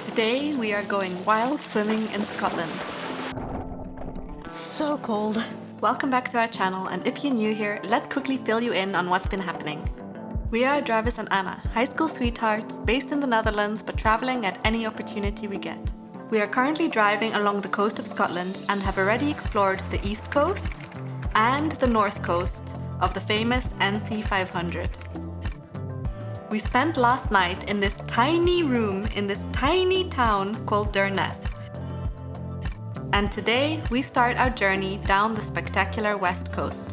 Today we are going wild swimming in Scotland. So cold. Welcome back to our channel, and if you're new here, let's quickly fill you in on what's been happening. We are Travis and Anna, high school sweethearts based in the Netherlands but traveling at any opportunity we get. We are currently driving along the coast of Scotland and have already explored the east coast and the north coast of the famous NC 500. We spent last night in this tiny room in this tiny town called Durness. And today we start our journey down the spectacular west coast.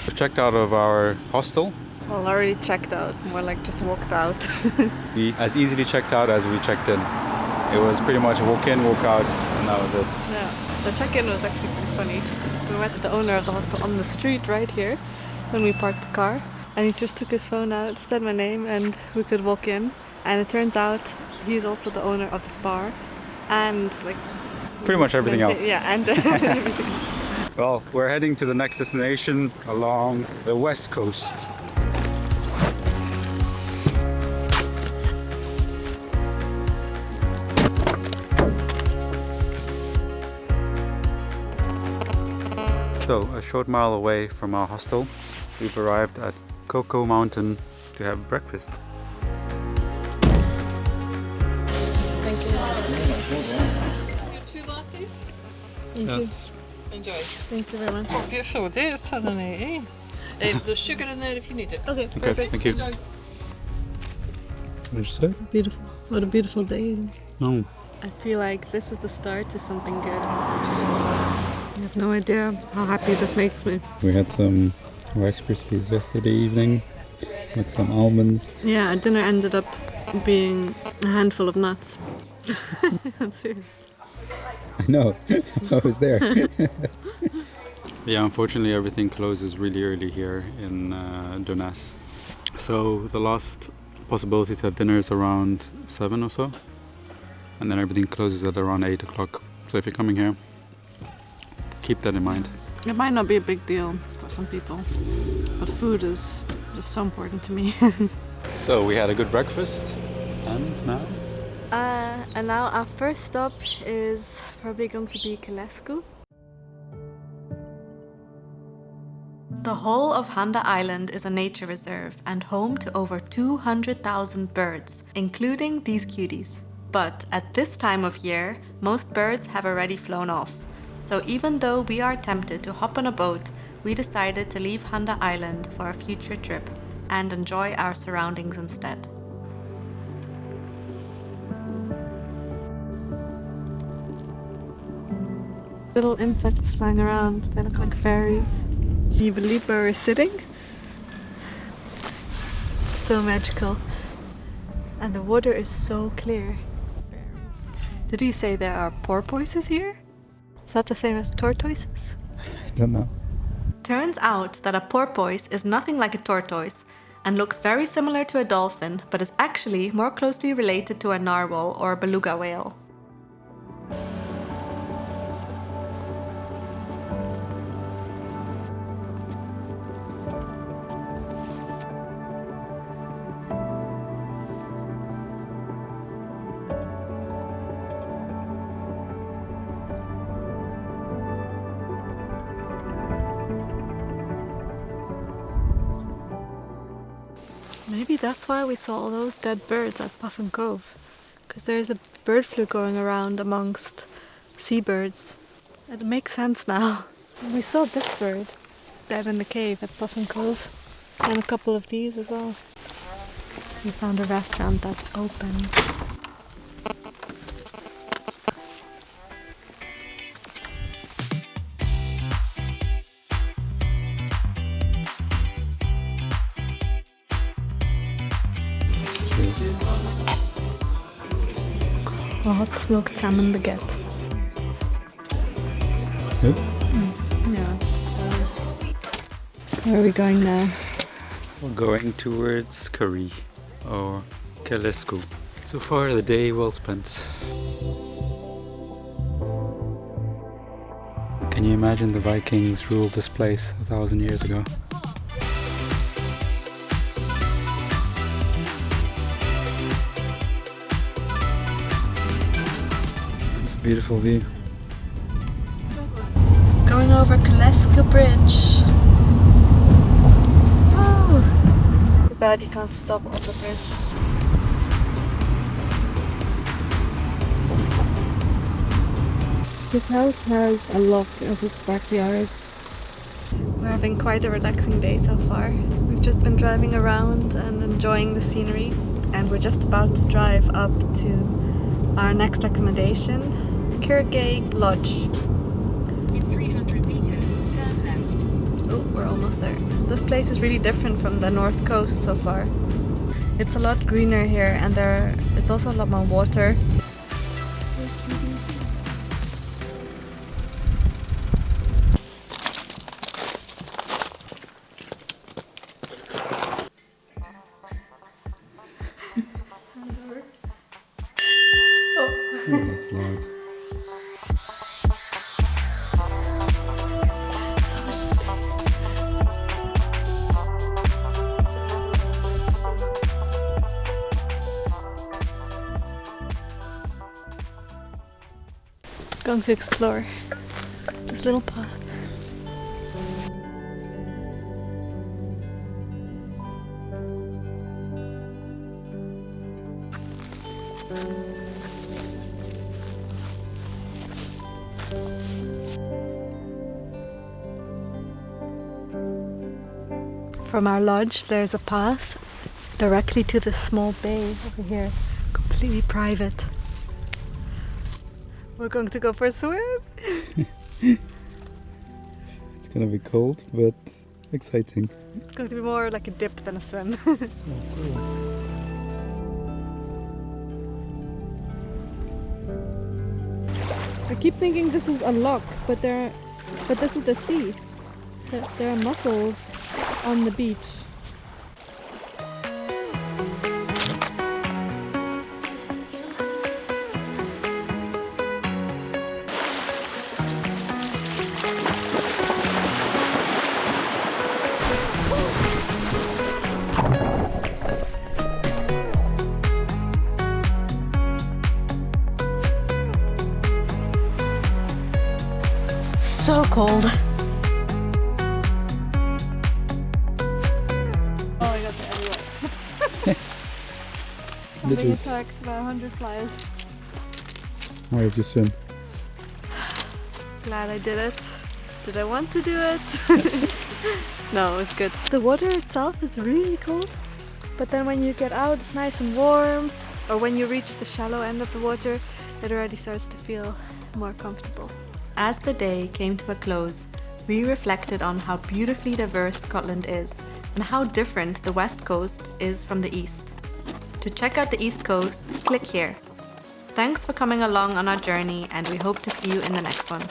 We checked out of our hostel. Well, already checked out, more like just walked out. We as easily checked out as we checked in. It was pretty much walk in, walk out, and that was it. Yeah, the check-in was actually pretty funny. We met the owner of the hostel on the street right here when we parked the car, and he just took his phone out, said my name, and we could walk in. And it turns out he's also the owner of this bar and like Pretty much everything else. Yeah, and everything. Well, we're heading to the next destination along the west coast. So, a short mile away from our hostel, we've arrived at Cocoa Mountain to have breakfast. Thank you. Your 2 lattes? Thank Yes. Enjoy. Thank you very much. Oh, beautiful. There's honey. There's sugar in there if you need it. Okay, Okay, perfect. thank you. Enjoy. What did you say? Beautiful. What a beautiful day. No. I feel like this is the start to something good. You have no idea how happy this makes me. We had some Rice Krispies yesterday evening with some almonds. Yeah, our dinner ended up being a handful of nuts. I'm serious. I know, I was there. Yeah, unfortunately everything closes really early here in Durness. So the last possibility to have dinner is around 7 or so. And then everything closes at around 8 o'clock. So if you're coming here, keep that in mind. It might not be a big deal for some people, but food is just so important to me. So we had a good breakfast, and now? And now our first stop is probably going to be Kylesku. The whole of Handa Island is a nature reserve and home to over 200,000 birds, including these cuties. But at this time of year, most birds have already flown off. So even though we are tempted to hop on a boat, we decided to leave Handa Island for a future trip and enjoy our surroundings instead. Little insects flying around, they look like fairies. Can you believe where we're sitting? It's so magical. And the water is so clear. Did he say there are porpoises here? Is that the same as tortoises? I don't know. Turns out that a porpoise is nothing like a tortoise and looks very similar to a dolphin, but is actually more closely related to a narwhal or a beluga whale. Maybe that's why we saw all those dead birds at Puffin Cove. Because there's a bird flu going around amongst seabirds. It makes sense now. We saw this bird dead in the cave at Puffin Cove. And a couple of these as well. We found a restaurant that's open. A hot smoked salmon baguette. Good. Yeah. Where are we going now? We're going towards Curry or Kylesku. So far the day well spent. Can you imagine the Vikings ruled this place 1,000 years ago? beautiful view. Going over Kylesku Bridge. Oh, too bad you can't stop on the bridge. This house has a loch as its backyard. We're having quite a relaxing day so far. We've just been driving around and enjoying the scenery, and we're just about to drive up to our next accommodation, Kirkaig Lodge. In 300 meters, turn left. Oh, we're almost there. This place is really different from the north coast so far. It's a lot greener here, and it's also a lot more water. That's loud. Going to explore this little path. From our lodge there's a path directly to this small bay over here, completely private. We're going to go for a swim. It's gonna be cold, but exciting. It's going to be more like a dip than a swim. Oh, cool. I keep thinking this is a loch, but this is the sea. There are mussels on the beach. So cold. Oh, I got the everywhere. I'm being attacked by 100 flies. How did you swim? Glad I did it. Did I want to do it? No, it was good. The water itself is really cold, but then when you get out it's nice and warm, or when you reach the shallow end of the water it already starts to feel more comfortable. As the day came to a close, we reflected on how beautifully diverse Scotland is and how different the west coast is from the east. To check out the east coast, click here. Thanks for coming along on our journey, and we hope to see you in the next one.